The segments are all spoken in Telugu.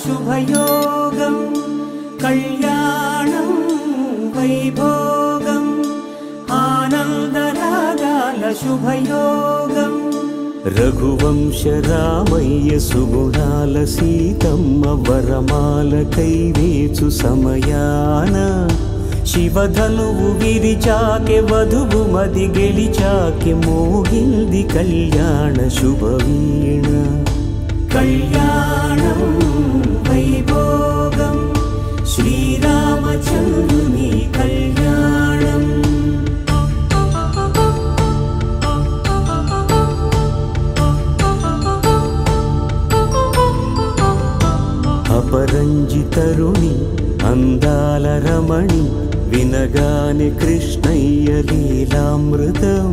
శుభయోగం కళ్యాణం వైభోగం ఆనందరాగాల శుభయోగం రఘువంశ రామయ్య సుగుణాల సీతమ్మ వరమాలకై వేచు సమయాన శివధనువు విరిచాకె వధువు మది గెలిచాకె మోగింది కళ్యాణ శుభవీణ కళ్యాణం వైభోగం శ్రీరామచంద్రుని కళ్యాణం అపరంజి తరుణి అందాల రమణి వినగానే కృష్ణయ్య లీలామృతం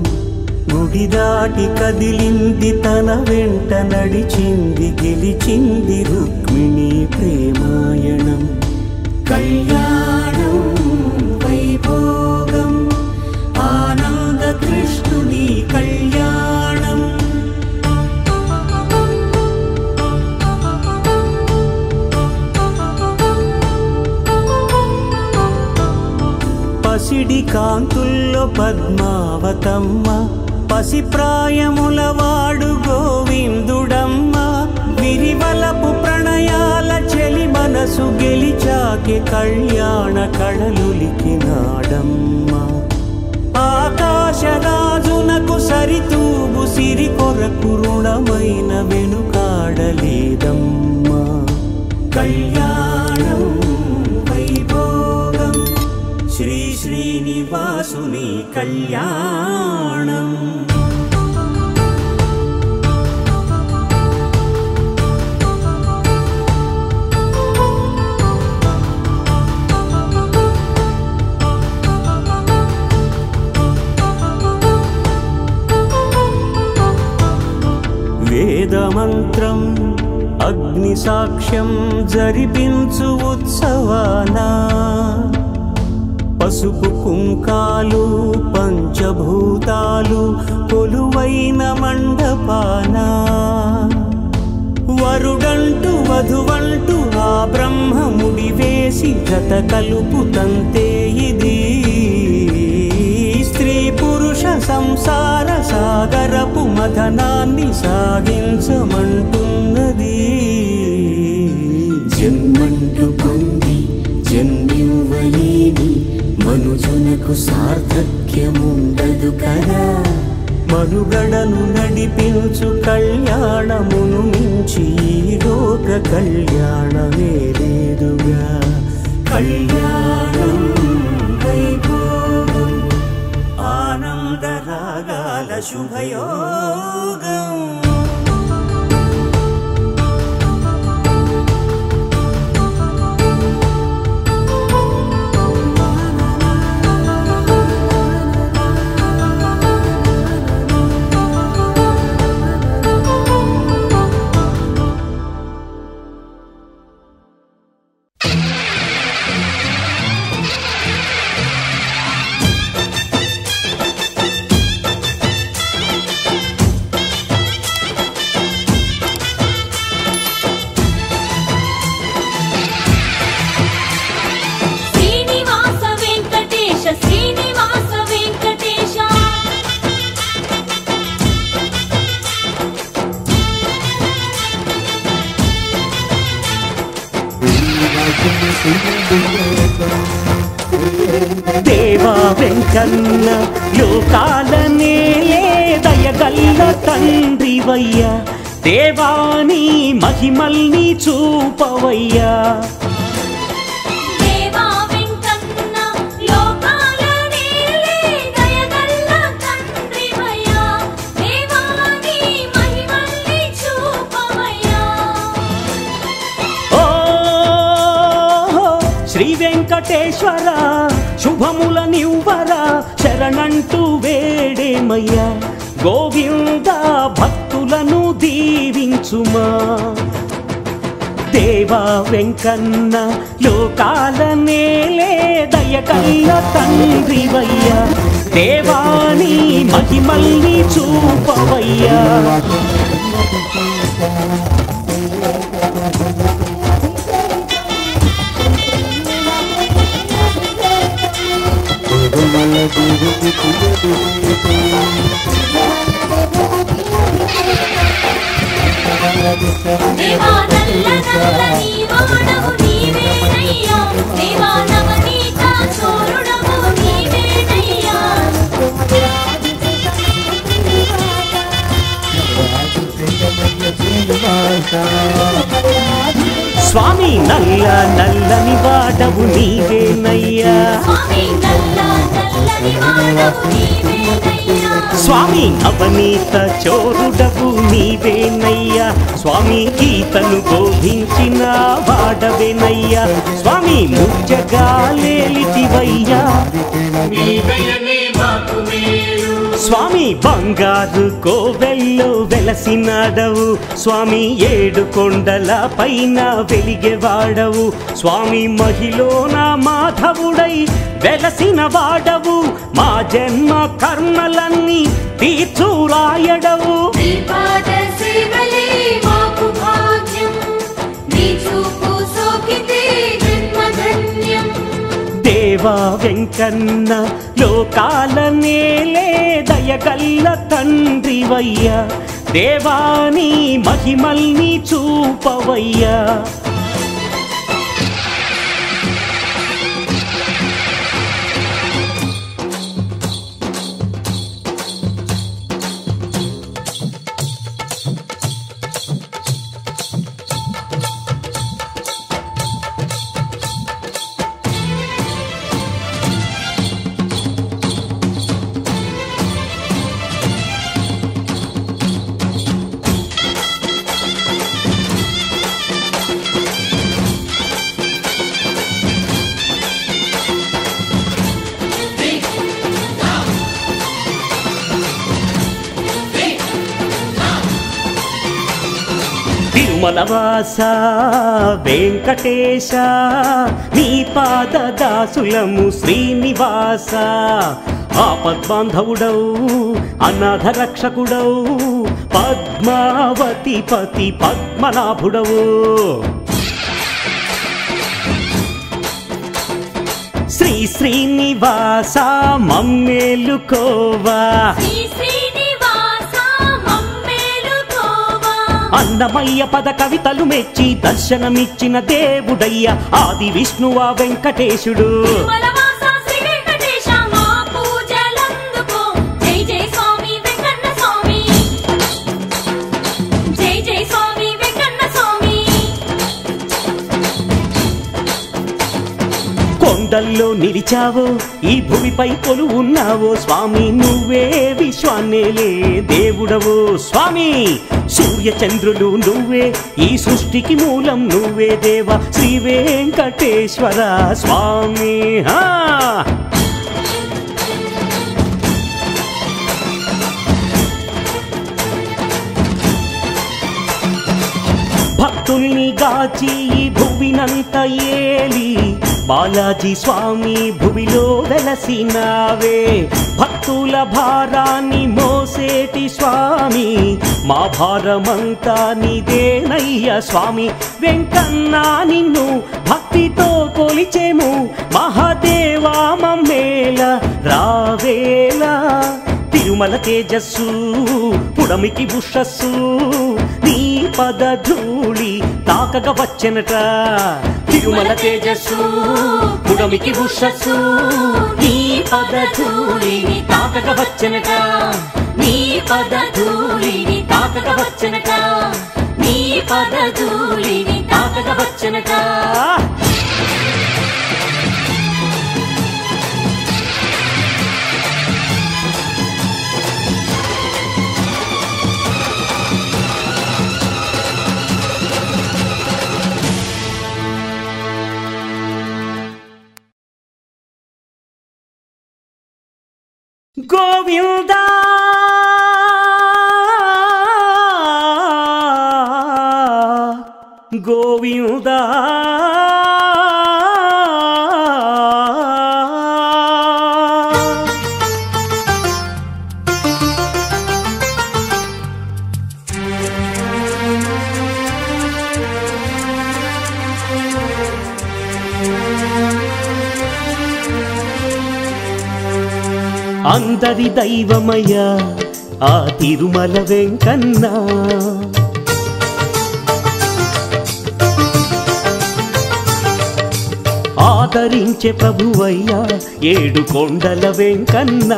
గుడి దాటి కదిలింది తన వెంట నడిచింది గెలిచింది రుక్మిణి ప్రేమాయణం కళ్యాణం వైభోగం ఆనంద కృష్ణుని కళ్యాణం పసిడి కాంతుల్లో పద్మావతమ్మ పసిప్రాయముల వాడు గోవిందుడమ్మ విరివలపు ప్రణయాల చెలి మనసు గెలిచాకె కళ్యాణ కళలులికినాడమ్మ ఆకాశరాజునకు సరితూగు సిరి కొరకు రుణమైన వెనుకాడలేదమ్మ కళ్యాణం వైభోగం శ్రీ శ్రీనివాసుని కళ్యాణం వేదమంత్రం అగ్ని సాక్ష్యం జరిపించు ఉత్సవానా పసుపు కుంకాలు పంచభూతాలు కొలువైన మండపాన వరుడంటూ వధువంటూ ఆ బ్రహ్మముడి వేసి జత కలుపుతంతే ఇది స్త్రీ పురుష సంసార సాగరపు మథనాన్ని సాగించమంటున్నది జన్మంటూ పొంది జన్మివ్వలేని మనుజునకు సార్థక్యముండదు కదా మనుగడను నడిపించు కళ్యాణమును మించి ఈ లోక కళ్యాణమే లేదుగా కళ్యాణం వైభోగం ఆనందరాగాల శుభయోగం దేవా వెంకన్న లోకాలనే దయగల్ల తండ్రివయ్యా దేవాని మహిమల్ని చూపవయ్యా శ్రీ వెంకటేశ్వర శుభముల నివ్వరా శరణంటూ వేడేమయ్యా గోవింద భక్తులను దీవించుమా దేవా వెంకన్న లోకాల నేలే దయకల్ల తండ్రివయ్యా దేవాని మహిమల్ని చూపవయ్యా దేవా నల్ల నల్లని వాడవు నీవేనయ్యా దేవా నవనీత చోరుడవు నీవేనయ్యా స్వామి నల్ల నల్లని వాడవు నీవేనయ్యా స్వామి నల్ల నల్లని వాడవు నీవేనయ్యా స్వామి అవనీత చోరుడవు నీవేనయ్యా స్వామి గీతను బోధించిన వాడవేనయ్యా స్వామి ముజ్జగాలేలితివయ్యా స్వామి బంగారు కోవెల్లో వెలసినాడవు స్వామి ఏడు కొండల పైన వెలిగేవాడవు స్వామి మహిళన మాధవుడై వెలసిన వాడవు మా జన్మ కర్మలన్నీ తీర్చురాయడవు దేవా వెంకన్న లోకాల నేలే దయగల్ల తండ్రివయ్యా దేవాని మహిమల్ని చూపవయ్యా తిరుమలవాస వెంకటేశ నీ పాద దాసులము శ్రీనివాస ఆపద్బాంధవుడవు అనాథ రక్షకుడవు పద్మావతి పతి పద్మనాభుడవు శ్రీ శ్రీనివాస మమ్మేలుకోవా అన్నమయ్య పద కవితలు మెచ్చి దర్శనమిచ్చిన దేవుడయ్య ఆది విష్ణువా వెంకటేశుడు కొండల్లో నిలిచావో ఈ భూమిపై కొలువున్నావో స్వామి నువ్వే విశ్వాన్నేలే దేవుడవో స్వామి సూర్య చంద్రులు నువ్వే ఈ సృష్టికి మూలం నువ్వే దేవా శ్రీ వెంకటేశ్వర స్వామి భక్తుల్ని గాచి ఈ భువినంత ఏలి బాలాజీ స్వామి భువిలో వెలసినావే భక్తుల భారాన్ని మోసేటి స్వామి మా భారమంతా నీదేనయ్య స్వామి వెంకన్నా నిన్ను భక్తితో కొలిచేము మహాదేవా మమ్మేల రావేలా తిరుమల తేజస్సు పుడమికి బుషస్సు నీ పద ధూళి తాకగ వచ్చెనట తిరుమల తేజస్సు పుడమికి బుషస్సు నీ పద ధూళిని తాకగ వచ్చెనట నీ పద ధూళిని తాకగ వచ్చెనట నీ పద ధూళిని తాకగ వచ్చెనట గోవిందా గోవిందా అందరి దైవమయ్యా ఆ తిరుమల వెంకన్న. ఆదరించే ప్రభువయ్యా ఏడు కొండల వెంకన్న.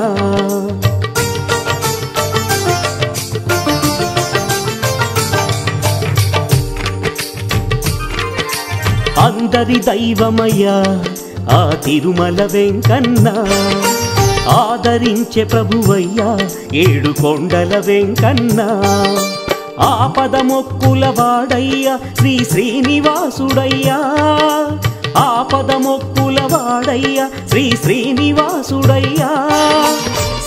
అందరి దైవమయ్యా ఆ తిరుమల వెంకన్న. ఆదరించే ప్రభువయ్యా ఏడు కొండల వెంకన్న. ఆపద మొక్కుల వాడయ్యా శ్రీ శ్రీనివాసుడయ్యా. ఆపద మొక్కుల వాడయ్యా శ్రీ శ్రీనివాసుడయ్యా.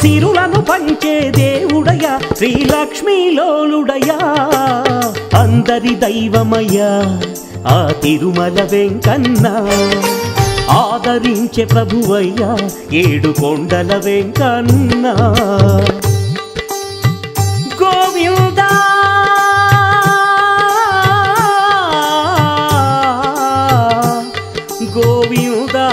సిరులను పంచే దేవుడయ్యా శ్రీ లక్ష్మీలోలుడయ్యా. అందరి దైవమయ్యా ఆ తిరుమల వెంకన్న. ఆదరించే ప్రభువయ్యా ఏడు కొండల వెంకన్న. గోవిందా గోవిందా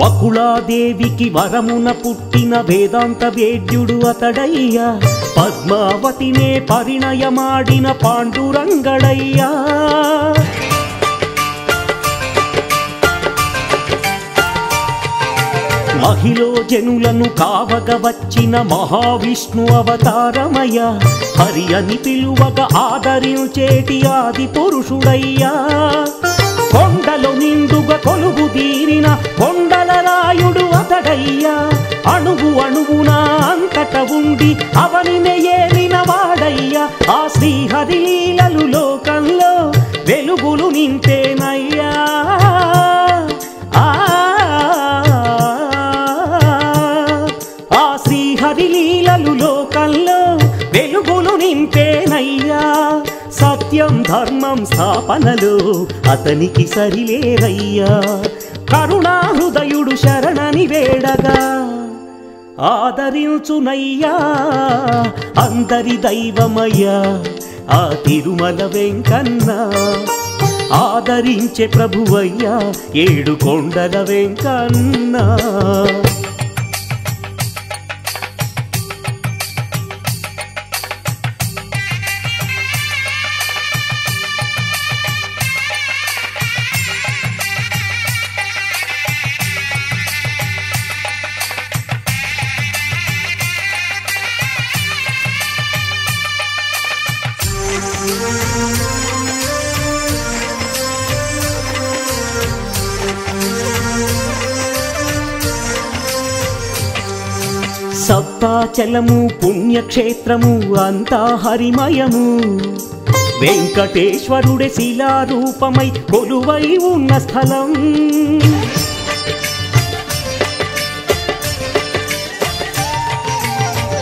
వకుళాదేవికి వరమున పుట్టిన వేదాంత వేద్యుడు అతడయ్యా. పద్మావతినే పరిణయమాడిన పాండురంగడయ్యా. మహిళ జనులను కావగ వచ్చిన మహావిష్ణు అవతారమయ్యా. హరి అని పిలువగా ఆదరించేటి ఆది పురుషుడయ్యా. కొండలు నిండుగా కొలువు తీరిన కొండల రాయుడు అతడయ్యా. అణువు అణువున అంతట ఉండి అవనినే ఏలిన వాడయ్యా. ఆ శ్రీహరి లీలలు లోకంలో వెలుగులు నింపేనయ్యా. ఆ శ్రీహరి లీలలు లోకంలో వెలుగులు నింపేనయ్యా. సత్యం ధర్మం స్థాపనలో అతనికి సరిలేరయ్యా. కరుణా హృదయుడు శరణని వేడగా ఆదరించునయ్యా. అందరి దైవమయ్యా ఆ తిరుమల వెంకన్న. ఆదరించే ప్రభువయ్యా ఏడు కొండల వెంకన్న. సప్తాచలము పుణ్యక్షేత్రము అంతా హరిమయము. వెంకటేశ్వరుడే శిలారూపమై కొలువై ఉన్న స్థలం.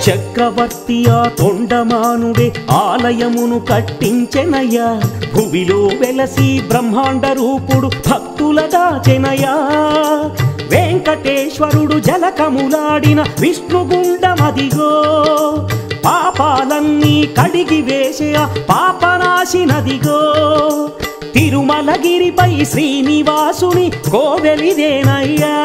చక్రవర్తి ఆ తొండమానుడే ఆలయమును కట్టించెనయ్యా. భువిలో వెలసి బ్రహ్మాండ రూపుడు భక్తుల దాచెనయ్యా. వెంకటేశ్వరుడు జలకములాడిన విష్ణుగుండమదిగో. పాపాలన్నీ కడిగి వేసే పాపనాశినదిగో. తిరుమలగిరిపై శ్రీనివాసుని కోవెలిదేనయ్యా.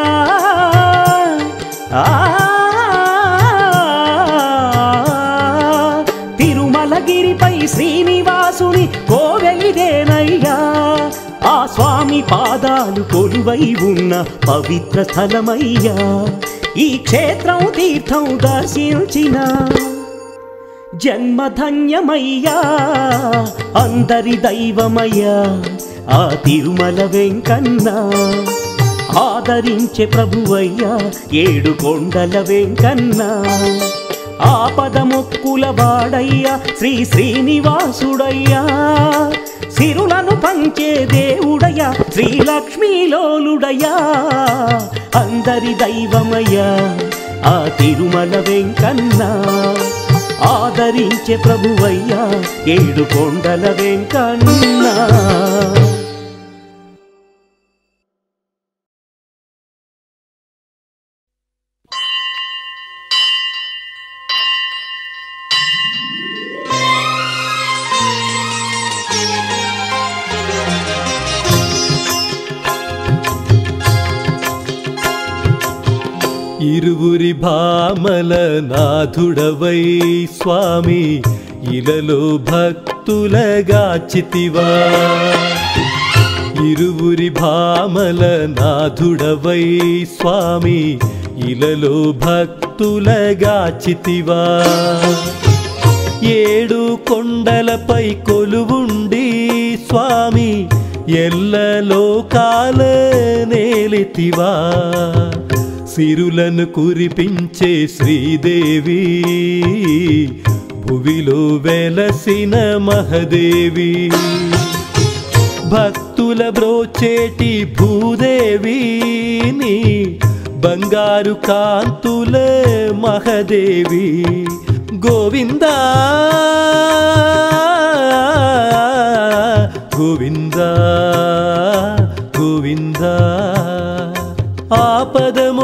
తిరుమలగిరిపై శ్రీనివాసుని కోవెలిదేనయ్యా. ఆ స్వామి పాదాలు కొలువై ఉన్న పవిత్ర స్థలమయ్యా. ఈ క్షేత్రం తీర్థం దర్శించిన జన్మధన్యమయ్యా. అందరి దైవమయ్యా ఆ తిరుమల వెంకన్న. ఆదరించే ప్రభువయ్యా ఏడు కొండల వెంకన్న. ఆపద మొక్కుల వాడయ్యా శ్రీ శ్రీనివాసుడయ్యా. సిరులను పంచే దేవుడయ్యా శ్రీలక్ష్మీలోలుడయ్యా అందరి దైవమయ్యా ఆ తిరుమల వెంకన్న ఆదరించే ప్రభువయ్యా ఏడు కొండల వెంకన్న ఇరువురి భామల నాథుడవై స్వామి ఇలలో భక్తులగాచితివా ఇరువురి భామల నాథుడవై స్వామి ఇలలో భక్తులగాచితివా ఏడు కొండలపై కొలువుండి స్వామి ఎల్లలోకాల నేలితివా సిరులను కురిపించే శ్రీదేవి భువిలో వెలసిన మహదేవి భక్తుల బ్రోచేటి భూదేవి నీ బంగారు కాంతుల మహదేవి గోవిందా గోవిందా గోవిందా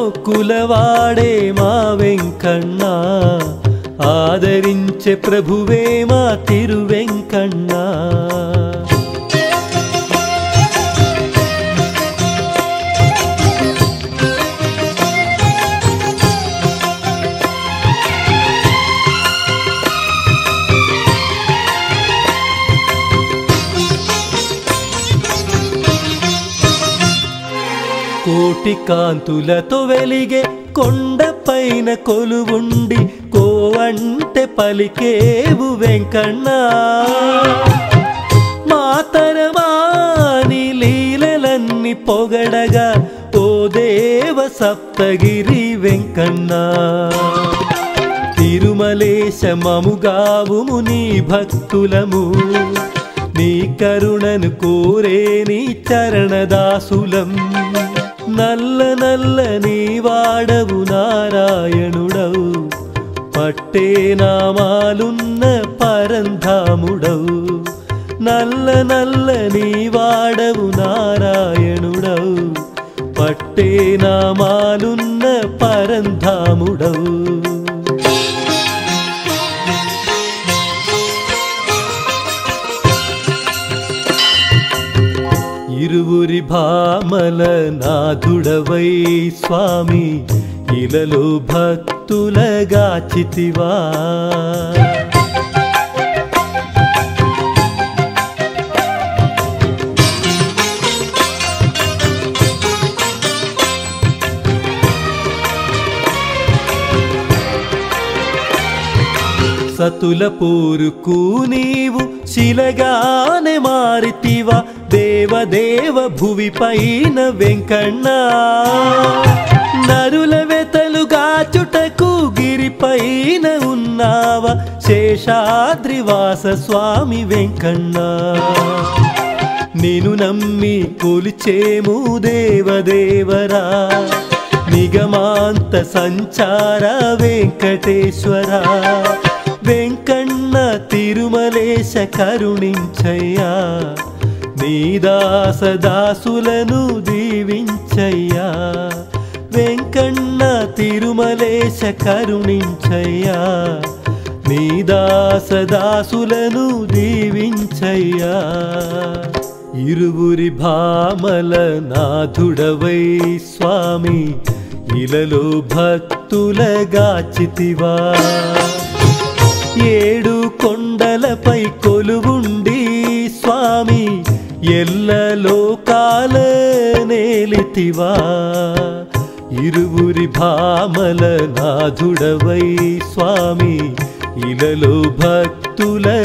ఆపదమొక్కులవాడే మా వెంకన్న ఆదరించే ప్రభువే మా తిరువెంకన్న కోటి కాంతులతో వెలిగే కొండపైన కొలువుండి కోవంటే పలికేవు వెంకన్న మాతరవాని లీలలన్నీ పొగడగా ఓ దేవ సప్తగిరి వెంకన్న తిరుమలేశమముగావుము నీ భక్తులము నీ కరుణను కోరే నీ చరణదాసులం నల్ల నల్ల నీ వాడవు నారాయణుడవు పట్టే నామాలున్న పరంధాముడవు నల్ల నల్ల నీ వాడవు నారాయణుడవు పట్టే నామాలున్న పరంధాముడవు ఇరువురి భామల నాథుడవై స్వామి ఇలలో భక్తులగాచితివా సతుల పోరుకు నీవు శిలగానే మారితివా దేవదేవ భువి పైన వెంకన్న నరుల వెతలుగాచుటకు గిరిపైన ఉన్నావా శేషాద్రివాస స్వామి వెంకన్న నిన్ను నమ్మి కొలిచేము దేవదేవరా నిగమాంత సంచార వెంకటేశ్వరా వెంకన్న తిరుమలేశ కరుణించయ్యా నీ దాసదాసులను దీవించయ్యా వెంకన్న తిరుమలేశ కరుణించయ్యా నీ దాసదాసులను దీవించయ్యా ఇరువురి భామల నాథుడవై స్వామి ఇలలో భక్తులగాచితివా ఏడు కొండలపై కొలువుండి స్వామి ఎల్లలోకాల నేలితివా ఇరువురి భామల నాథుడవై స్వామి ఇలలో భక్తులగాచితివా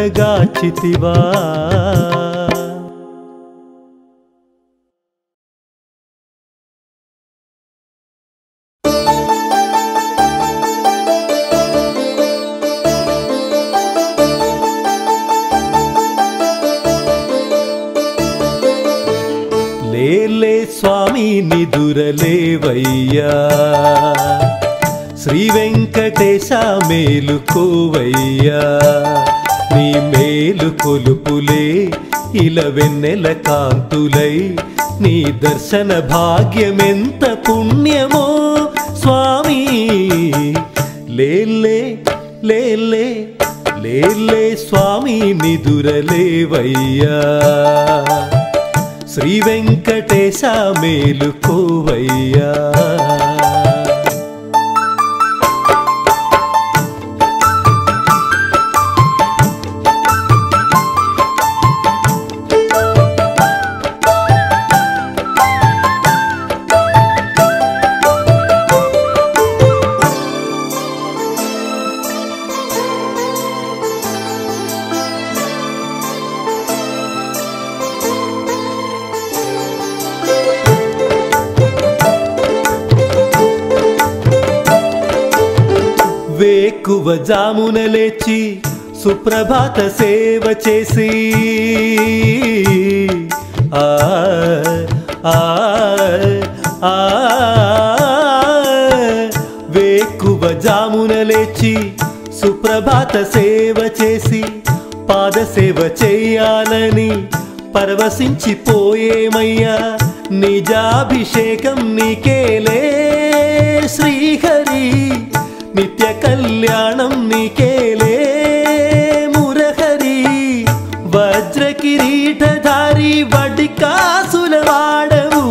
స్వామి నిదురలేవయ్యా శ్రీ వెంకటేశ మేలుకోవయ్యా నీ మేలు కొలుపులే ఇలా వెన్నెల కాంతులై నీ దర్శన భాగ్యమెంత పుణ్యమో స్వామి లేలే లేలే లేలే స్వామి నిదురలేవయ్యా శ్రీ వెంకటేశ మేలుకోవయ్యా వేకువ జామున లేచి సుప్రభాత సేవ చేసి ఆ ఆ ఆ వేకువ జామున లేచి సుప్రభాత సేవ చేసి పాద సేవ చేయాలని పరవశించిపోయేమయ్యా నిజాభిషేకం నీకేలే శ్రీహరి నిత్య కళ్యాణం నీకేలే మురహరి వజ్ర కిరీటధారి వడ్డి కాసుల వాడవు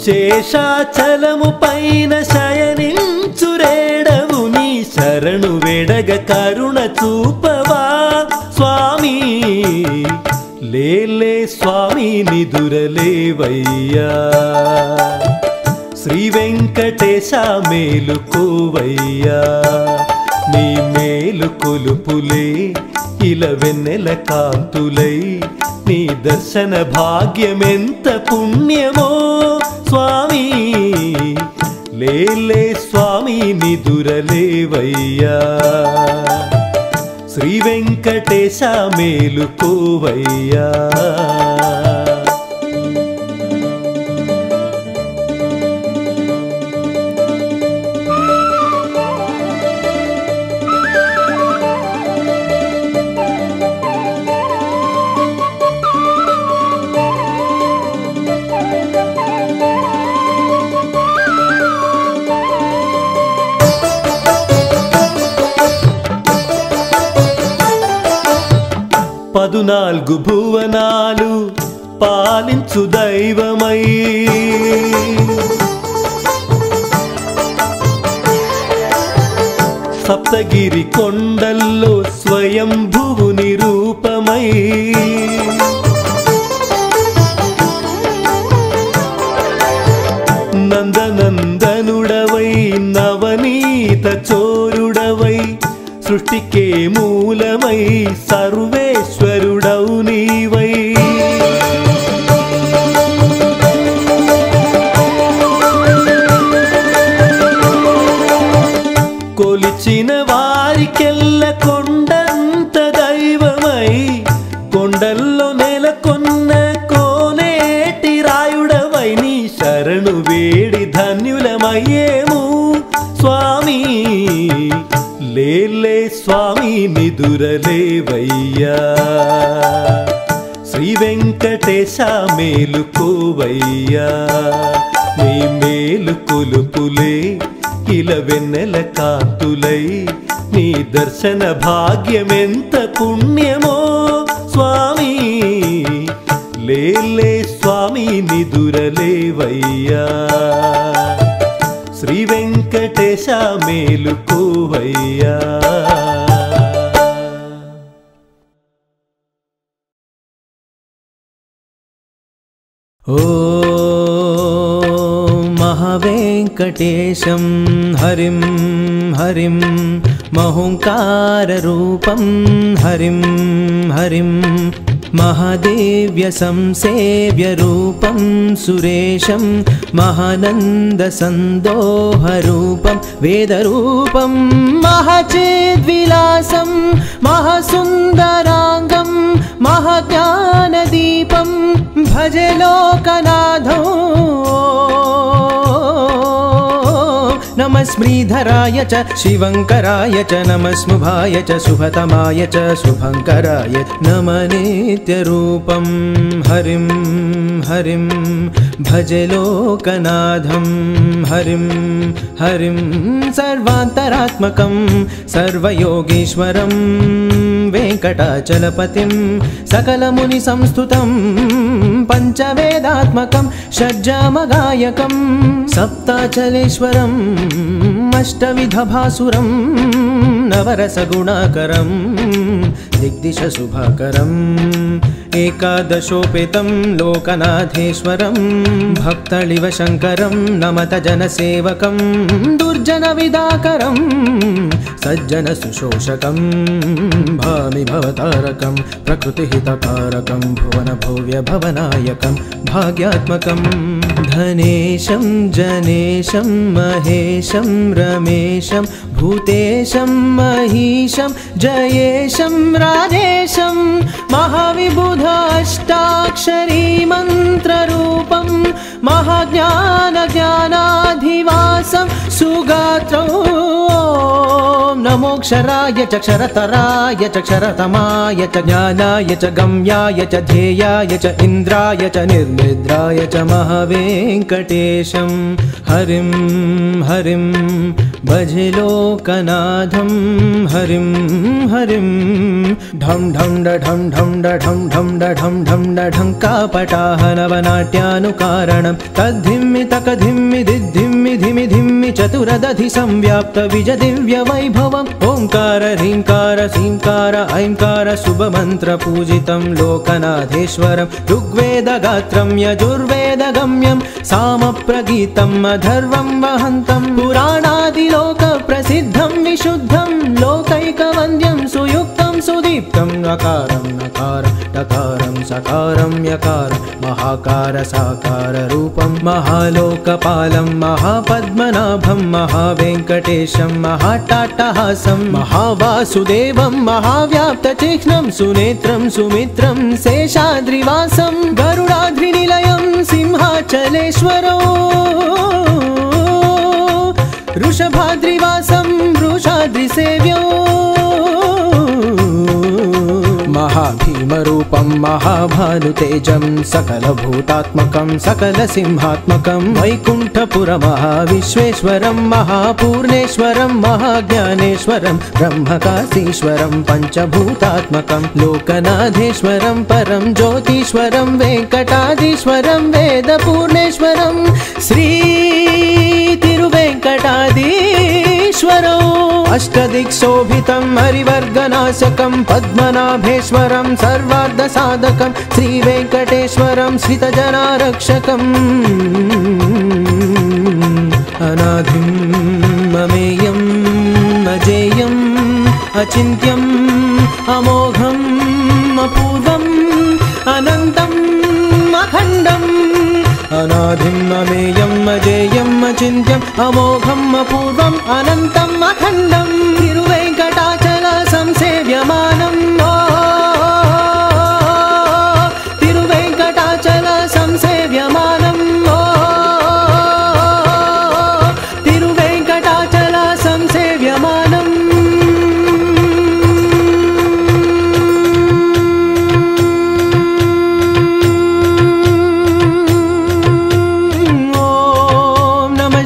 శేషాచలము పైన శయనించురేడవు నీ శరణు వేడగ కరుణ చూపవా స్వామి లేలే స్వామి నిదురలేవయ్యా శ్రీ వెంకటేశ మేలుకోవయ్యా నీ మేలు కొలుపులే ఇలా వెన్నెల కాంతులై నీ దర్శన భాగ్యమెంత పుణ్యమో స్వామి లేలే స్వామి నిదురలేవయ్యా శ్రీ వెంకటేశ మేలుకోవయ్యా పదునాలుగు భువనాలు పాలించు దైవమై సప్తగిరి కొండల్లో స్వయంభువు నిరూపమై నందనందనుడవై నవనీత చోరుడవై సృష్టికే మూలమై సర్వేశ్వరుడవు నీవై కొలిచిన వారికెల్ల కొండంత దైవమై కొండల్లో నెలకొన్న కోనేటి రాయుడవై నీ శరణు వేడి ధన్యులమయ్యేము స్వామి లేలే స్వామి నిదురలేవయ్యా శ్రీ వెంకటేశ మేలుకోవయ్యా నీ మేలు కొలుపులే ఇలా వెన్నెల కాంతులై నీ దర్శన భాగ్యమెంత పుణ్యమో స్వామి లేలే స్వామి నిదురలేవయ్యా శ్రీ వెంకటేశ మేలుకోవయ్యా ఓ మహావేంకటేశం హరిం హరిం మహోంకారరూపం హరిం హరిం महादेव्य संसेव्य रूपं सुरेशं महानन्दसन्दोहरूपं वेदरूपं महचेद्विलासं महासुन्दराङ्गं महाज्ञानदीपं भजे लोकनाथो नमः श्रीधराय च शिवङ्कराय च नमः स्मुभाय च शुभतमाय च शुभङ्कराय नमः नित्यरूपं हरिं हरिं भजे लोकनाथं हरिं हरिं सर्वान्तरात्मकं सर्वयोगीश्वरं वेङ्कटाचलपतिं सकलमुनिसंस्तुतं पञ्चवेदात्मकं षड्जामगायकं सप्ताचलेश्वरम् अष्टविधभासुरं नवरसगुणाकरं दिग्दिशशुभाकरम् एकादशोपेतं लोकनाथेश्वरं भक्तलिव शङ्करं नमत जनसेवकं दुर्जनविदाकरं सज्जनसुशोषकं भामि भवतारकं प्रकृतिहितकारकं भुवनभव्यभवनायकं भाग्यात्मकं धनेशं जनेशं महेशं रमेशं भूतेशं महिषं जयेशं राजेशं महाविबुधाष्टाक्षरी मन्त्ररूपं महाज्ञानज्ञानाधिवासं सुगात्रं नमोक्षराय च क्षरतराय च क्षरतमाय च ज्ञानाय च गम्याय च ध्येयाय च इन्द्राय च निर्निद्राय च महावेङ्कटेशं हरिं हरिं भजे लोकनाथं हरिं हरिं ढं ढं ढं ढं ढं ढं ढं ढं ढं कापटाह नवनाट्यानुकारणं तद्धिम्मि तकधिम्मि दिद्धिम्मि धिमि धिम्मि चतुरदधि संव्याप्त विजदिव्यवैभवम् ओंकार ह्रींकार श्रींकार ऐंकार शुभमन्त्रपूजितं लोकनाथेश्वरं ऋग्वेदगात्रं यजुर्वेदगम्यं सामप्रगीतम् अधर्वं वहन्तं पुराणादिलोकप्रसिद्धं विशुद्धं लोकैकवन्द्यं सुयुक्तं सुदीप्तं नकारं नकार टकारं सकारं यकार महाकार साकार रूपं महालोकपालं महापद्मनाभं महावेङ्कटेशं महाट्टाट्टहासं महावासुदेवं महाव्याप्तचिह्नं सुनेत्रं सुमित्रं शेषाद्रिवासं गरुडाद्रिनिलयं सिंहाचलेश्वरो वृषभाद्रिवासं वृषाद्रिसेव्यो महाभीमरूपं महाभानुतेजं सकलभूतात्मकं सकलसिंहात्मकं वैकुण्ठपुरमहाविश्वेश्वरं महापूर्णेश्वरं महाज्ञानेश्वरं ब्रह्मकाशीश्वरं पञ्चभूतात्मकं लोकनाथेश्वरं परं ज्योतीश्वरं वेङ्कटाधीश्वरं वेदपूर्णेश्वरं श्री तिरुवेङ्कटाधीश्वरो अष्टदिक्शोभितं हरिवर्गनाशकं पद्मनाभेश्वरं सर्वार्धसाधकं श्रीवेङ्कटेश्वरं श्रितजनारक्षकम् अनाधिं ममेयम् अजेयम् अचिन्त्यम् अमोघम् अपूर्वम् अनन्तम् अखण्डम् अनाधिं ममेयम् अजेयम् अचिन्त्यम् अमोघम् अपूर्वम् अनन्तम् अखण्डं तिरुवेङ्कटाचल संसेव्यमानं तिरुवेङ्कटाचल संसेव्यमानं तिरुवेङ्कटाचल संसेव्यमानम्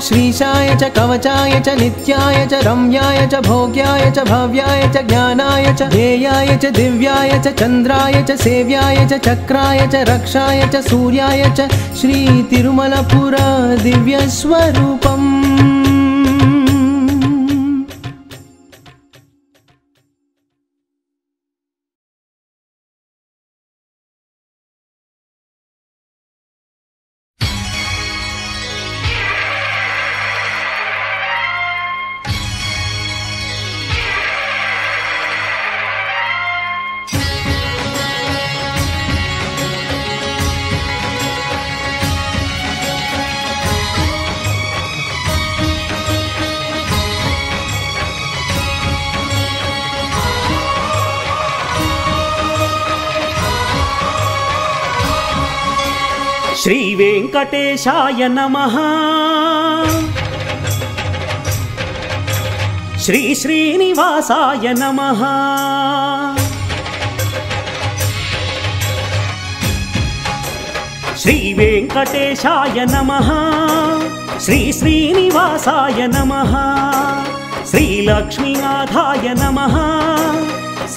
श्रीशाय च कवचाय च नित्याय च रम्याय च भोग्याय च भव्याय च ज्ञानाय च ध्येयाय च दिव्याय च चन्द्राय च सेव्याय च चक्राय च रक्षाय च सूर्याय च श्री तिरुमलपुर दिव्यस्वरूपम् వెంకటేశాయ నమః. శ్రీ శ్రీనివాసాయ నమః. శ్రీ వెంకటేశాయ నమః. శ్రీ శ్రీనివాసాయ నమః. శ్రీలక్ష్మీనాథాయ నమః.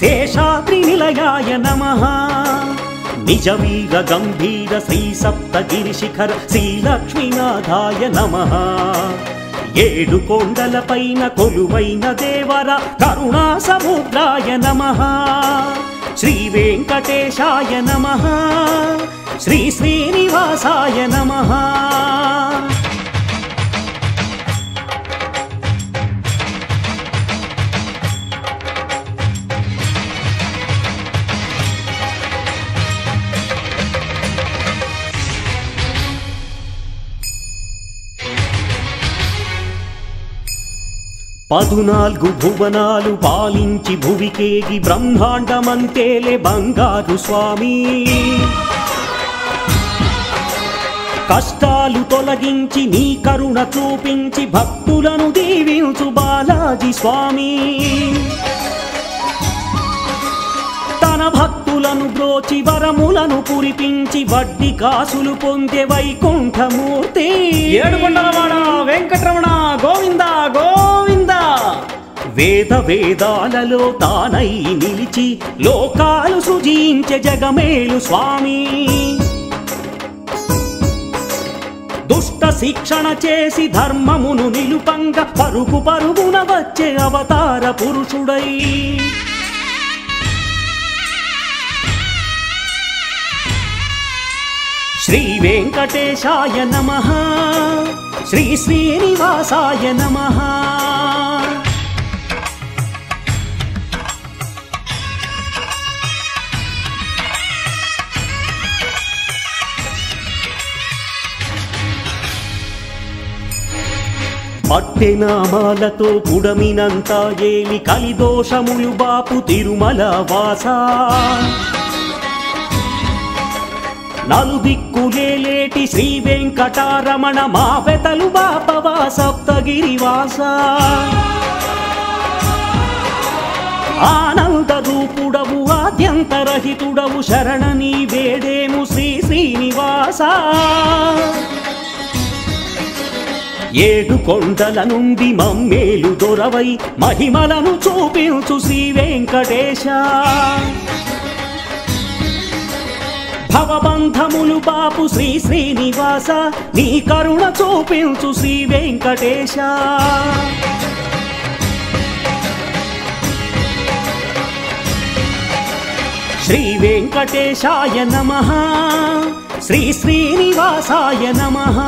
శేషాద్రినిలయాయ నమః. నిజవీర గంభీర శ్రీ సప్తగిరి శిఖర శ్రీలక్ష్మీనాథాయ నమః. ఏడు కొండలపైన కొలువైన దేవర కరుణా సముద్రాయ నమః. శ్రీ వెంకటేశాయ నమః. శ్రీ శ్రీనివాసాయ నమః. పదునాలుగు భువనాలు పాలించి భువికేగి బ్రహ్మాండమంతేలే బంగారు స్వామి. కష్టాలు తొలగించి నీ కరుణ చూపించి భక్తులను దీవించు బాలాజీ స్వామి. తన భక్తులను బ్రోచి వరములను కురిపించి వడ్డీ కాసులు పొందే వైకుంఠమూర్తి. ఏడుకొండలవాడ వెంకటరమణ గోవింద గోవింద. వేద వేదాలలో తానై నిలిచి లోకాలు సృజించే జగమేలు స్వామి. దుష్ట శిక్షణ చేసి ధర్మమును నిలుపంగా పరుగు పరుగున వచ్చే అవతార పురుషుడై శ్రీ వెంకటేశాయ నమః. శ్రీ శ్రీనివాసాయ నమః. పట్టెనామాలతో పుడమినంతా ఏలి కలిదోషములు బాపు తిరుమల వాస. నలుదిక్కులేటి శ్రీ వెంకటారమణ మా వెతలు బాపవా సప్తగిరివాస. ఆనంద రూపుడవు ఆద్యంతరహితుడవు శరణని వేడేము శ్రీ శ్రీనివాస. ఏడు కొండల నుండి మమ్మేలు దొరవై మహిమలను చూపించు శ్రీ వెంకటేశ. భవబంధములు బాపు శ్రీ శ్రీనివాస నీ కరుణ చూపించు శ్రీ వెంకటేశ. శ్రీ వెంకటేశాయ నమః. శ్రీ శ్రీనివాసాయ నమః.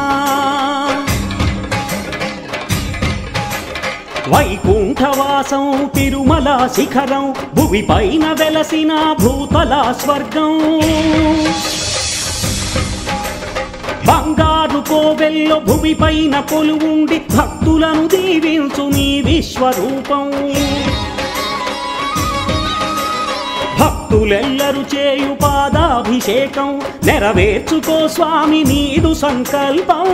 వైకుంఠవాసం తిరుమల శిఖరం భువి పైన వెలసిన భూతల స్వర్గం. బంగారు కోవెల్లో భువి పైన కొలువుండి భక్తులను దీవించు నీ విశ్వరూపం. భక్తులెల్లరు చేయు పాదాభిషేకం నెరవేర్చుకో స్వామి నీదు సంకల్పం.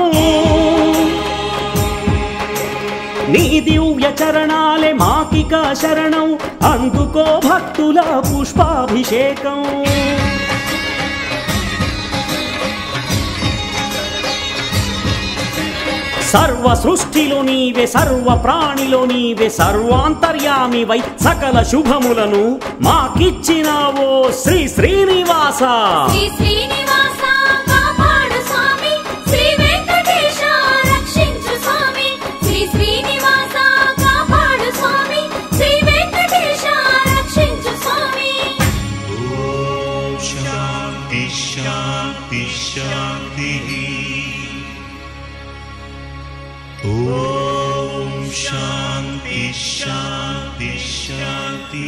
నీ దివ్య చరణాలే మాకిక శరణం అందుకో భక్తుల పుష్పాభిషేకం. సర్వ సృష్టిలో నీవే సర్వ ప్రాణిలో నీవే సర్వాంతర్యామి వై సకల శుభములను మాకిచ్చినావో శ్రీ శ్రీనివాస. శ్రీ శ్రీనివాస కాపాడు స్వామి. శ్రీ వెంకటేశ రక్షించు స్వామి. శ్రీ శ్రీనివాస కాపాడు స్వామి. శ్రీ వెంకటేశ రక్షించు స్వామి. ఓం శాంతి శాంతి శాంతి. ఓం శాంతి శాంతి శాంతి.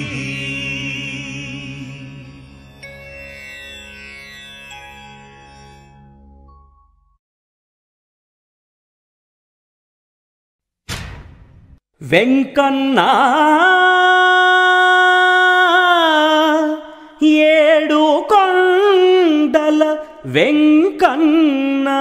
వెంకన్నా ఏడు కొండల వెంకన్నా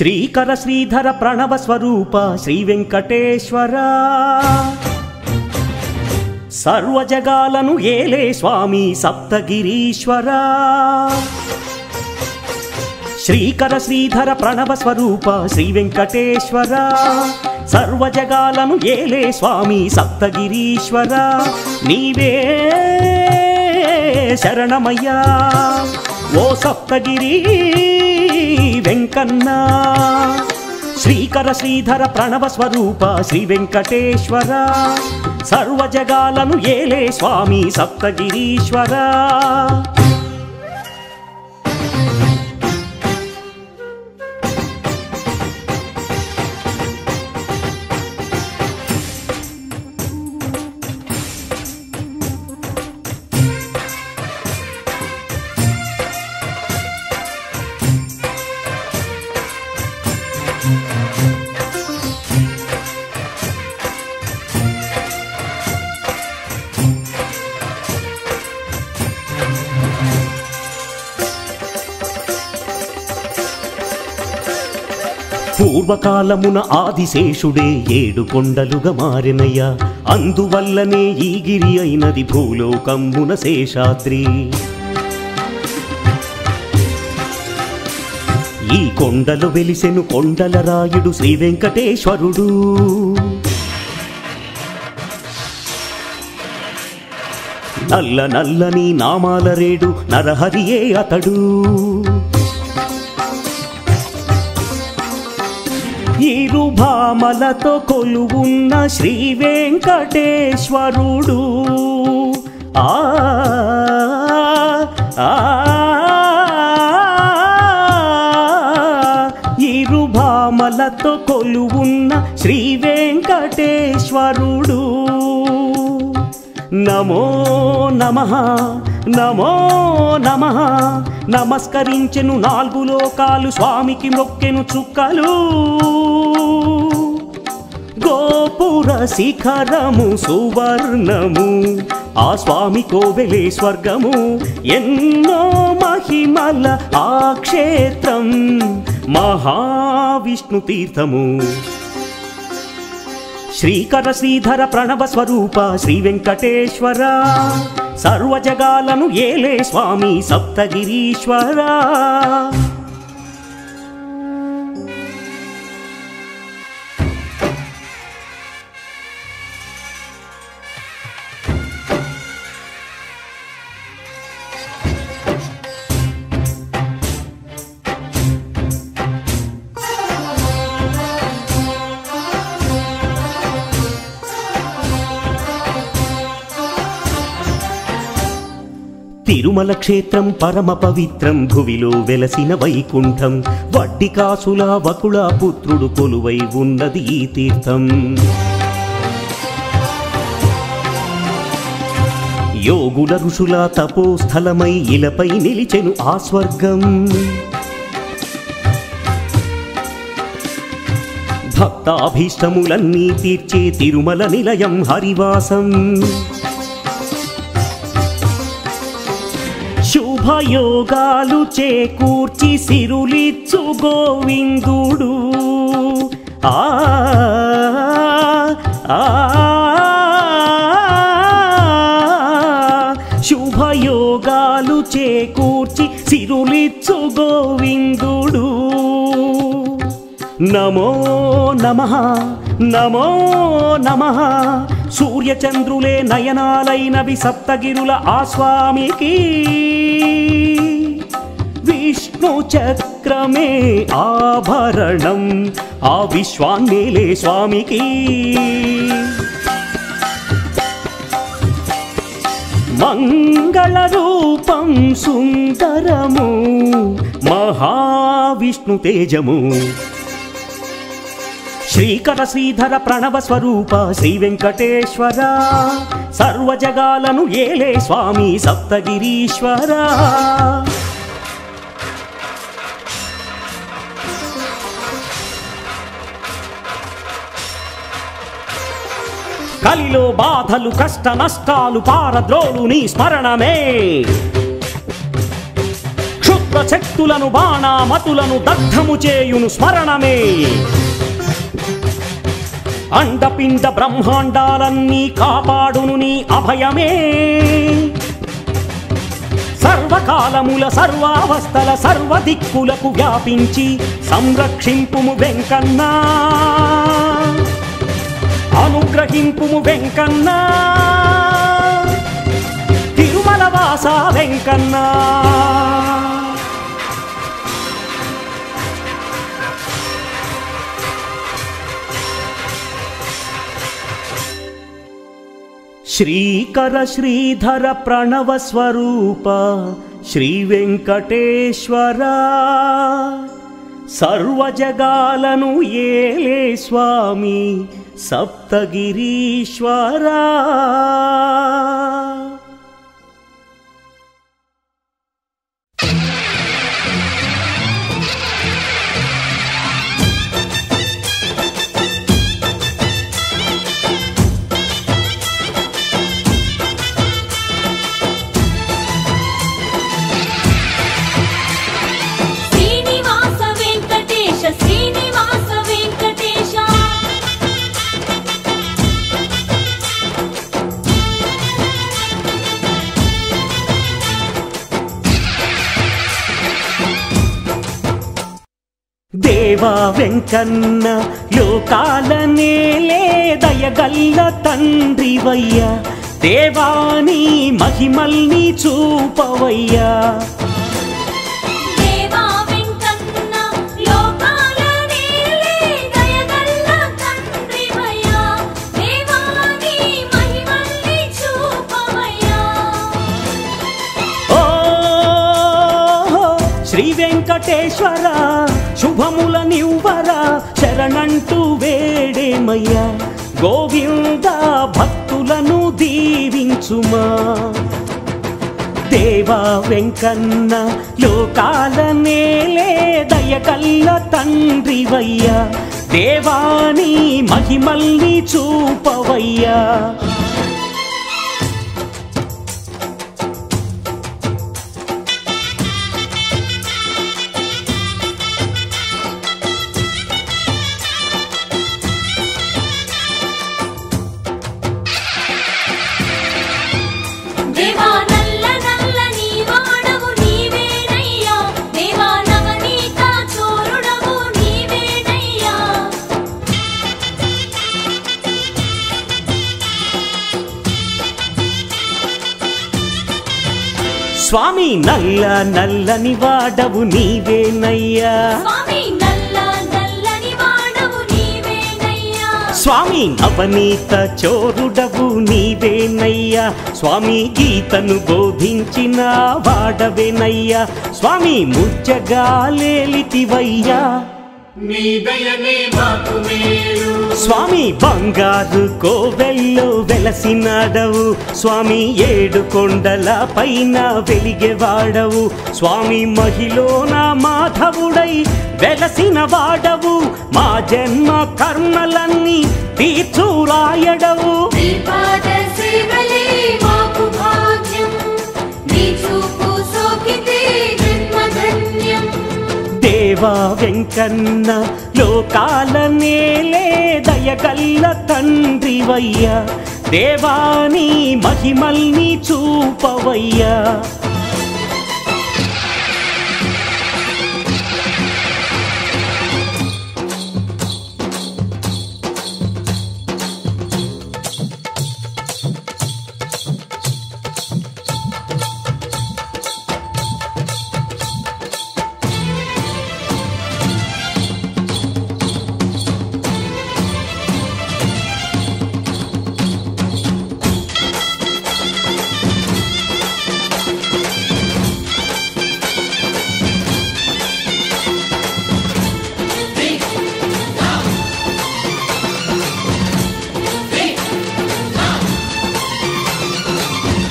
శ్రీకర శ్రీధర ప్రణవ స్వరూప శ్రీ వెంకటేశ్వర సర్వజగాలను ఏలే స్వామి సప్తగిరీశ్వర శ్రీకర శ్రీధర ప్రణవ స్వరూప శ్రీ వెంకటేశ్వర సర్వజగాలను ఏలే స్వామి సప్తగిరీశ్వర నీవే శరణమయ్యా ఓ సప్తగిరి వెంకన్న శ్రీకర శ్రీధర ప్రణవ స్వరూప శ్రీ వెంకటేశ్వర సర్వజగాలను ఏలే స్వామి సప్తగిరీశ్వర పూర్వకాలమున ఆదిశేషుడే 7 కొండలుగా మారినయ్యా అందువల్లనే ఈ గిరి అయినది భూలోకమున శేషాద్రి ఈ కొండలు వెలిసెను కొండల రాయుడు శ్రీ వెంకటేశ్వరుడు నల్ల నల్లని నామాల రేడు నరహరియే అతడు ఇరుభామలతో కొలువున్న శ్రీ వెంకటేశ్వరుడు ఇరుభామలతో కొలువున్న శ్రీ వెంకటేశ్వరుడు నమో నమః నమో నమః నమస్కరించెను 4 లోకాలు స్వామికి మొక్కెను చుక్కలు గోపుర శిఖరము సువర్ణము ఆ స్వామి కోవెలే స్వర్గము ఎన్నో మహిమల ఆ క్షేత్రం మహావిష్ణు తీర్థము శ్రీకర శ్రీధర ప్రణవ స్వరూప శ్రీ వెంకటేశ్వర సర్వజగాలను ఏలే స్వామి సప్తగిరీశ్వర తిరుమల క్షేత్రం పరమ పవిత్రం భువిలో వెలసిన వైకుంఠం వడ్డికాసుల వకుళ పుత్రుడు కొలువై ఉన్నది ఈ తీర్థం యోగుల ఋషుల తపోస్థలమై ఇలపై నిలిచెను ఆ స్వర్గం భక్తాభీష్టములన్నీ తీర్చే తిరుమల నిలయం హరివాసం శుభయోగాలు చేకూర్చి సిరులిచ్చు గోవిందుడు శుభయోగాలు చేకూర్చి సిరులిచ్చు గోవిందుడు నమో నమః నమో నమః సూర్యచంద్రులే నయనాలైనవి సప్తగిరుల ఆ స్వామికి విష్ణు చక్రమే ఆభరణం ఆ విశ్వాన్నేలే స్వామికి మంగళ రూపం సుందరము మహావిష్ణు తేజము శ్రీకర శ్రీధర ప్రణవ స్వరూప శ్రీ వెంకటేశ్వర సర్వజగాలను ఏలే స్వామి సప్తగిరీశ్వర కలిలో బాధలు కష్ట నష్టాలు పారద్రోలు నీ స్మరణమే క్షుద్రశక్తులను బాణామతులను దగ్ధము చేయును స్మరణమే. అండపిండ బ్రహ్మాండాలన్నీ కాపాడును నీ అభయమే. సర్వకాలముల సర్వావస్థల సర్వదిక్కులకు వ్యాపించి సంరక్షింపుము వెంకన్నా, అనుగ్రహింపుము వెంకన్నా, తిరుమల వాస వెంకన్నా. శ్రీకర శ్రీధర ప్రణవ స్వరూప శ్రీ వెంకటేశ్వర, సర్వజగాలను ఏలే స్వామి సప్తగిరీశ్వర. దేవా వెంకన్న లోకాల నేలే దయగల్ల తండ్రివయ్యా, దేవాని మహిమల్ని చూపవయ్యా. దేవా వెంకన్న లోకాల నేలే దయగల్ల తండ్రివయ్యా, దేవాని మహిమల్ని చూపవయ్యా. ఓ శ్రీ వెంకటేశ్వర శుభముల నివ్వరా శరణంటూ వేడేమయ్యా. గోవింద భక్తులను దీవించుమా. దేవా వెంకన్న లోకాల నేలే దయగల్ల తండ్రివయ్యా, దేవాని మహిమల్ని చూపవయ్యా. స్వామి నల్ల నల్లని వాడవు నీవేనయ్యా, స్వామి నల్ల నల్లని వాడవు నీవేనయ్యా. స్వామి నవనీత చోరుడవు నీవేనయ్యా, స్వామి గీతను బోధించిన వాడవేనయ్యా. స్వామి ముచ్చగాలేలితివయ్యా, నీ దయనే మాకు మేలు. స్వామి బంగారు కోవెల్లో వెలసినాడవు, స్వామి ఏడు కొండల పైన వెలిగేవాడవు. స్వామి మహిళన మాధవుడై వెలసిన వాడవు, మా జన్మ కర్మలన్నీ తీర్చురాయడవు. నీ పాద సేవలే మాకు భాగ్యం, నీ చూపు సోకితే జన్మధన్యం. దేవా వెంకన్న లోకాల నేలే దయగల్ల తండ్రివయ్యా, దేవాని మహిమల్ని చూపవయ్యా.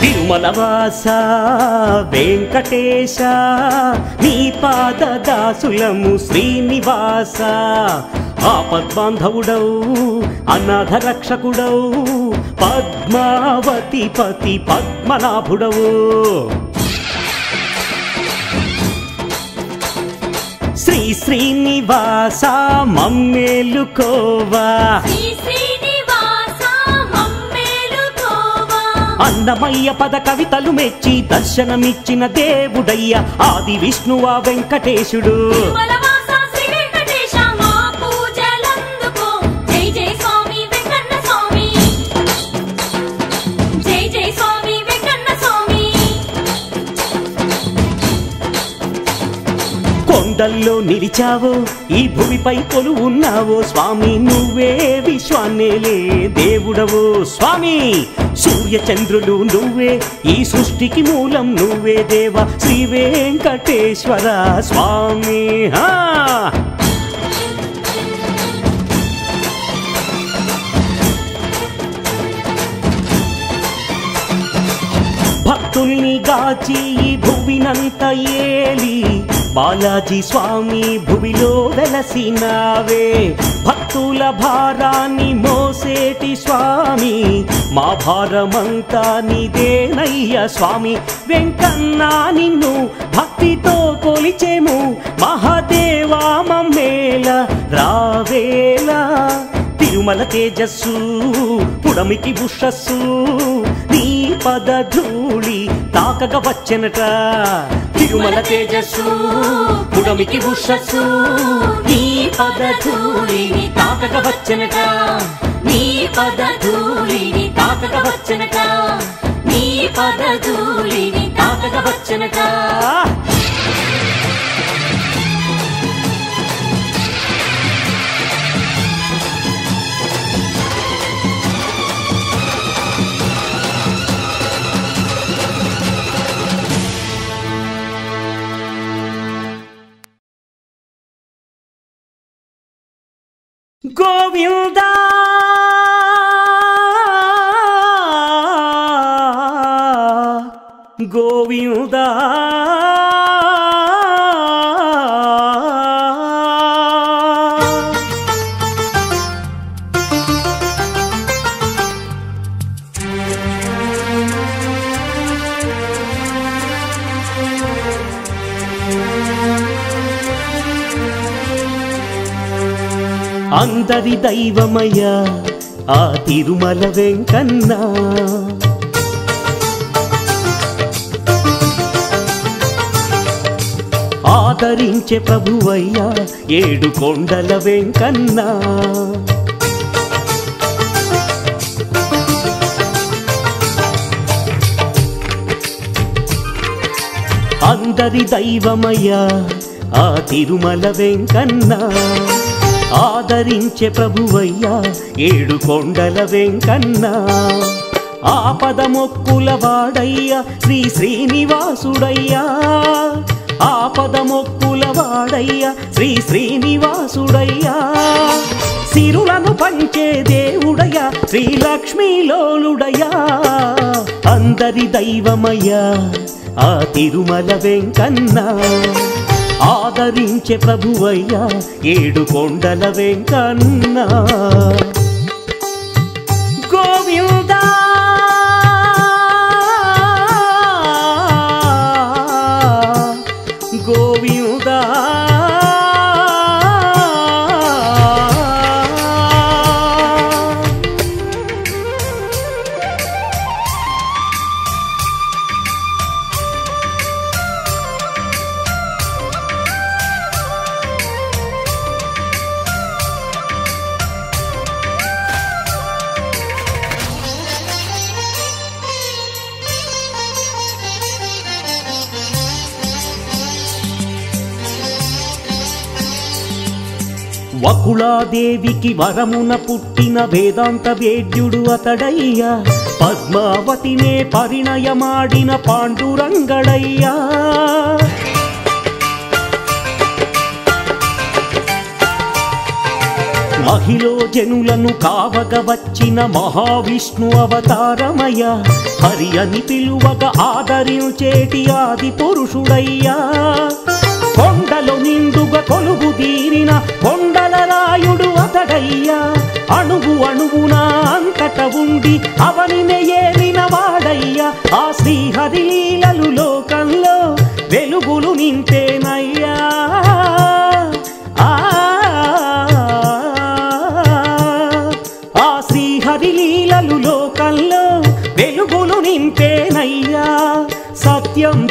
తిరుమలవాస వెంకటేశ, నీ పాద దాసులము శ్రీనివాస. ఆపద్బాంధవుడవు అనాథ రక్షకుడవు, పద్మావతి పతి పద్మనాభుడవు. శ్రీ శ్రీనివాస మమ్మేలుకోవా శ్రీ శ్రీనివాస మమ్మేలుకోవా అన్నమయ్య పద కవితలు మెచ్చి దర్శనమిచ్చిన దేవుడయ్య ఆది విష్ణువా వెంకటేశుడు తిరుమలవాస శ్రీ వెంకటేశ మా పూజలందుకో జై జై స్వామి వెంకన్న స్వామి జై జై స్వామి వెంకన్న స్వామి కొండల్లో నిలిచావో ఈ భూమిపై కొలువున్నావో స్వామి నువ్వే విశ్వాన్నేలే దేవుడవో స్వామి సూర్య చంద్రులు నువ్వే ఈ సృష్టికి మూలం నువ్వే దేవ శ్రీ వెంకటేశ్వర స్వామి భక్తుల్ని గాచి ఈ భువినంత ఏలి బాలాజీ స్వామి భువిలో వెలసినావే భక్తుల భారాన్ని మోసేటి స్వామి మా భారమంతా నీదేనయ్య స్వామి వెంకన్నా నిన్ను భక్తితో కొలిచేము మహాదేవా మమ్మేల రావేలా తిరుమల తేజస్సు పుడమికి ఉషస్సు నీ పద ధూళి తాకగ వచ్చెనట తిరుమల తేజస్సు పుడమికి ఉషస్సు నీ పద ధూళిని తాకగ వచ్చెనట నీ పద ధూళిని తాకగ వచ్చెనట నీ పద ధూళిని తాకగ వచ్చెనట గోవిందా గోవిందా అందరి దైవమయ్యా ఆ తిరుమల వెంకన్న ఆదరించే ప్రభువయ్యా ఏడు కొండల వెంకన్న అందరి దైవమయ్యా ఆ తిరుమల వెంకన్న ఆదరించే ప్రభువయ్యా ఏడు కొండల వెంకన్న ఆపద మొక్కుల వాడయ్యా శ్రీ శ్రీనివాసుడయ్యా ఆపద మొక్కుల వాడయ్యా శ్రీ శ్రీనివాసుడయ్యా సిరులను పంచే దేవుడయ్యా శ్రీ లక్ష్మీలోలుడయ్యా అందరి దైవమయ్యా ఆ తిరుమల వెంకన్న ఆదరించే ప్రభువయ్యా ఏడు కొండల వెంకన్న గోవిందా గోవిందా వకుళాదేవికి వరమున పుట్టిన వేదాంత వేద్యుడు అతడయ్యా పద్మావతినే పరిణయమాడిన పాండురంగడయ్యా మహిళో జనులను కావగ వచ్చిన మహావిష్ణు అవతారమయ్య హరి అని పిలువగ ఆదరించేటి ఆది పురుషుడయ్యా కొండలు నిండుగా కొలువు తీరిన కొండల రాయుడు అతడయ్యా అణువు అణువున అంతట ఉండి అవనినే ఏలిన వాడయ్యా ఆ శ్రీహరి లీలలు లోకంలో వెలుగులు నింపేనయ్యా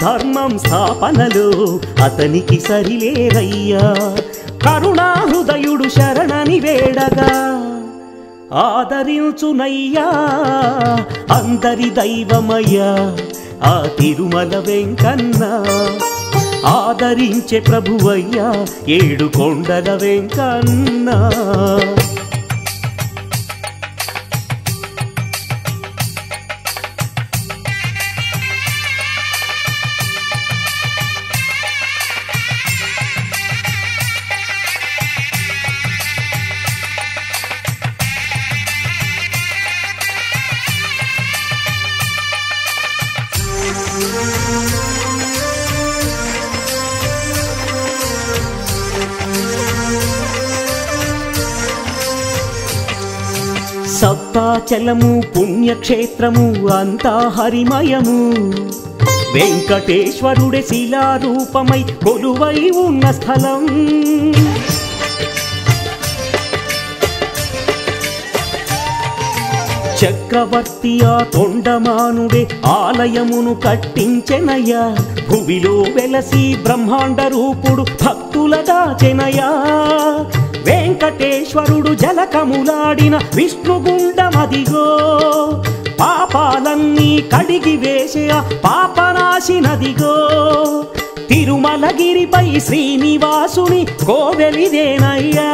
ధర్మం స్థాపనలో అతనికి సరిలేరయ్యా. కరుణా హృదయుడు శరణని వేడగా ఆదరించునయ్యా. అందరి దైవమయ్యా ఆ తిరుమల వెంకన్న. ఆదరించే ప్రభువయ్యా ఏడు కొండల వెంకన్న. సప్తాచలము పుణ్యక్షేత్రము అంతా హరిమయము. వెంకటేశ్వరుడే శిలారూపమై కొలువై ఉన్న స్థలం. చక్రవర్తి ఆ తొండమానుడే ఆలయమును కట్టించెనయ్యా. భువిలో వెలసి బ్రహ్మాండ రూపుడు భక్తుల దాచెనయ్యా. వెంకటేశ్వరుడు జలకములాడిన విష్ణుగుండమదిగో. పాపాలన్నీ కడిగి వేసే పాపనాశినదిగో. తిరుమలగిరిపై శ్రీనివాసుని కోవెలిదేనయ్యా.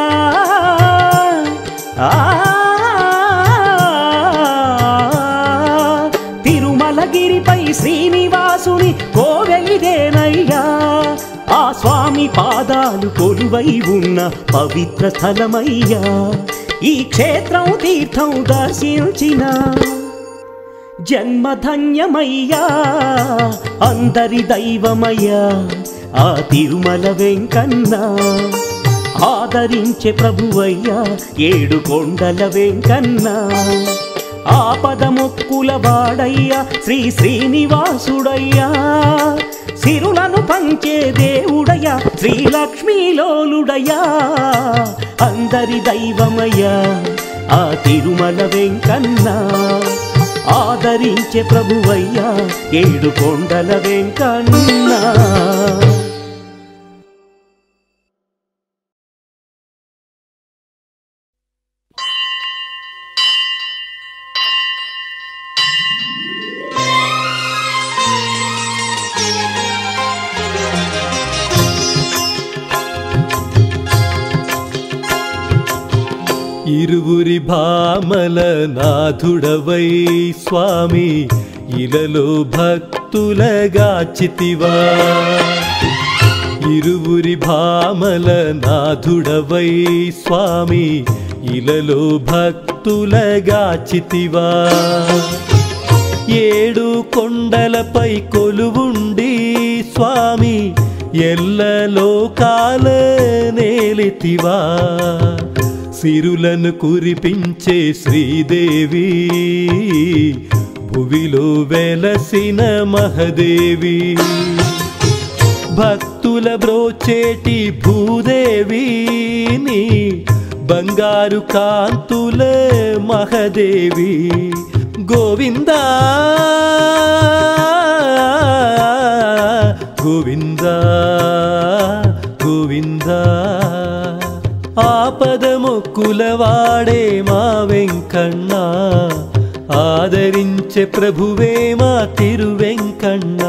తిరుమలగిరిపై శ్రీనివాసుని కోవెలిదేనయ్యా. ఆ స్వామి పాదాలు కొలువై ఉన్న పవిత్ర స్థలమయ్యా. ఈ క్షేత్రం తీర్థం దర్శించిన జన్మధన్యమయ్యా. అందరి దైవమయ్యా ఆ తిరుమల వెంకన్న. ఆదరించే ప్రభువయ్యా ఏడు కొండల వెంకన్న. ఆపద మొక్కుల వాడయ్యా శ్రీ శ్రీనివాసుడయ్యా. సిరులను పంచే దేవుడయ్యా శ్రీలక్ష్మీలోలుడయ్యా. అందరి దైవమయ్యా ఆ తిరుమల వెంకన్న. ఆదరించే ప్రభువయ్యా ఏడు కొండల వెంకన్న. ఇరువురి భామల నాథుడవై స్వామి ఇలలో భక్తులగాచితివా. ఇరువురి భామల నాథుడవై స్వామి ఇలలో భక్తులగాచితివా. ఏడు కొండలపై కొలువుండి స్వామి ఎల్లలోకాల నేలితివా. సిరులను కురిపించే శ్రీదేవి భువిలో వెలసిన మహదేవి. భక్తుల బ్రోచేటి భూదేవి నీ బంగారు కాంతుల మహదేవి. గోవిందా గోవిందా గోవిందా. ఆపద మొక్కులవాడే మా వెంకన్న. ఆదరించే ప్రభువే మా తిరువెంకన్న.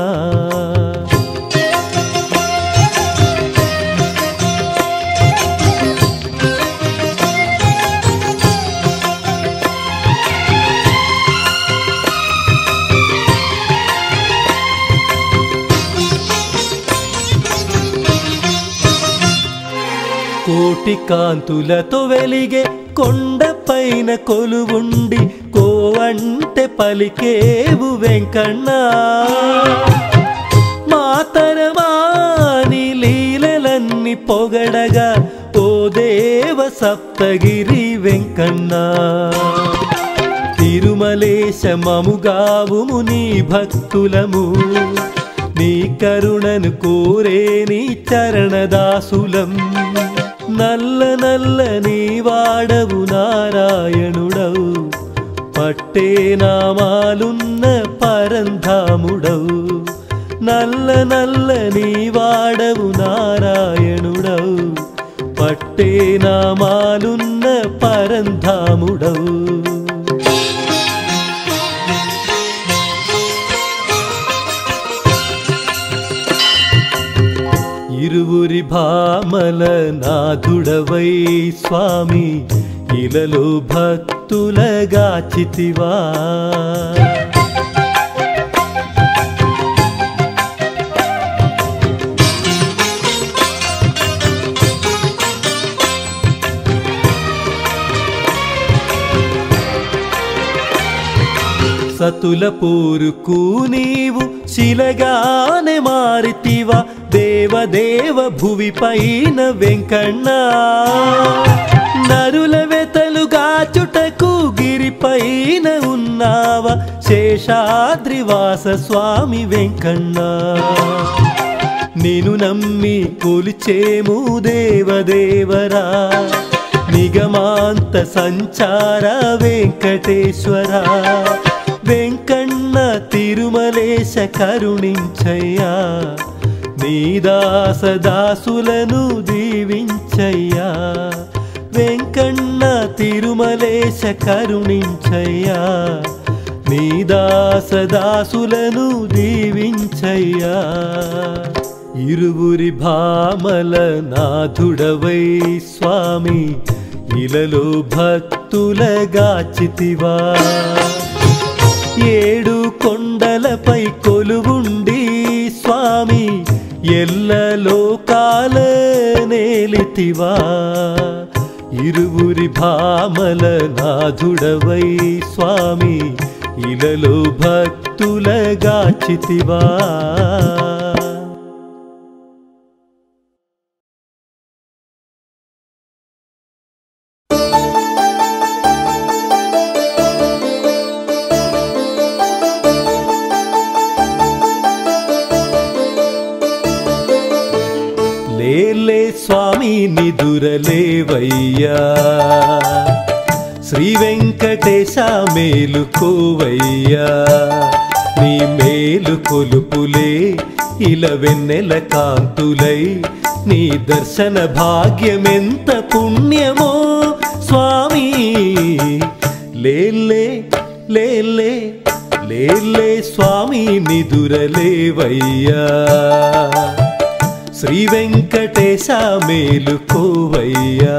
కోటి కాంతులతో వెలిగే కొండపైన కొలువుండి కోవంటే పలికేవు వెంకన్న. మాతరమాని లీలలన్నీ పొగడగా ఓ దేవ సప్తగిరి వెంకన్న. తిరుమలేశ మముగావుము నీ భక్తులము. నీ కరుణను కోరే నీ చరణదాసులం. నల్ల నల్ల నీ వాడవు నారాయణుడవు. పట్టే నామాలున్న పరంధాముడవు. నల్ల నల్లని వాడవు నారాయణుడవు పట్టే నామాలున్న పరంధాముడవు ఇరువురి భామల నాథుడవై స్వామి ఇలలో భక్తులగాచితివా సతుల పోరుకు నీవు శిలగానే మారితివా దేవదేవ భువి పైన వెంకన్న నరుల వెతలుగాచుటకు గిరిపైన ఉన్నావా శేషాద్రివాస స్వామి వెంకన్న నిన్ను నమ్మి కొలిచేము దేవదేవరా నిగమాంత సంచార వెంకటేశ్వర వెంకన్న తిరుమలేశ కరుణించయ్యా నీదాసదాసులను దీవించయ్యా వెంకన్న తిరుమలేశ కరుణించయ్యా నీదాసదాసులను దీవించయ్యా ఇరువురి భామల నాథుడవై స్వామి ఇలలో భక్తులగాచితివా ఏడు కొండలపై కొలువుండి స్వామి ఎల్ల లోకాల నేలితివా ఇరువురి భామల నాథుడవై స్వామి ఇలలో భక్తులగాచితివా లేలే స్వామి నిదురలేవయ్యా శ్రీ వెంకటేశ మేలుకోవయ్యా నీ మేలు కొలుపులే ఇలా వెన్నెల కాంతులై నీ దర్శన భాగ్యమెంత పుణ్యమో స్వామి లేలే లేలే లేలే స్వామి నిదురలేవయ్యా శ్రీ వెంకటేశ మేలుకోవయ్యా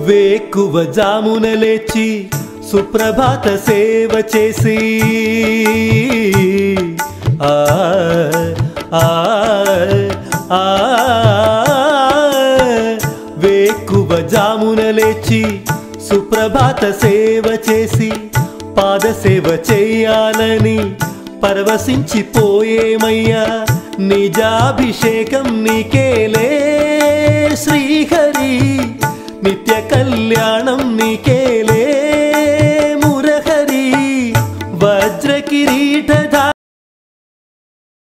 వేకువ జామున లేచి సుప్రభాత సేవ చేసి ఆ ఆ ఆ వేకువ జామున లేచి సుప్రభాత సేవ చేసి పాద సేవ చేయాలని పరవశించిపోయేమయ్యా నిజాభిషేకం నీకేలే శ్రీహరి నిత్య కళ్యాణం నీకే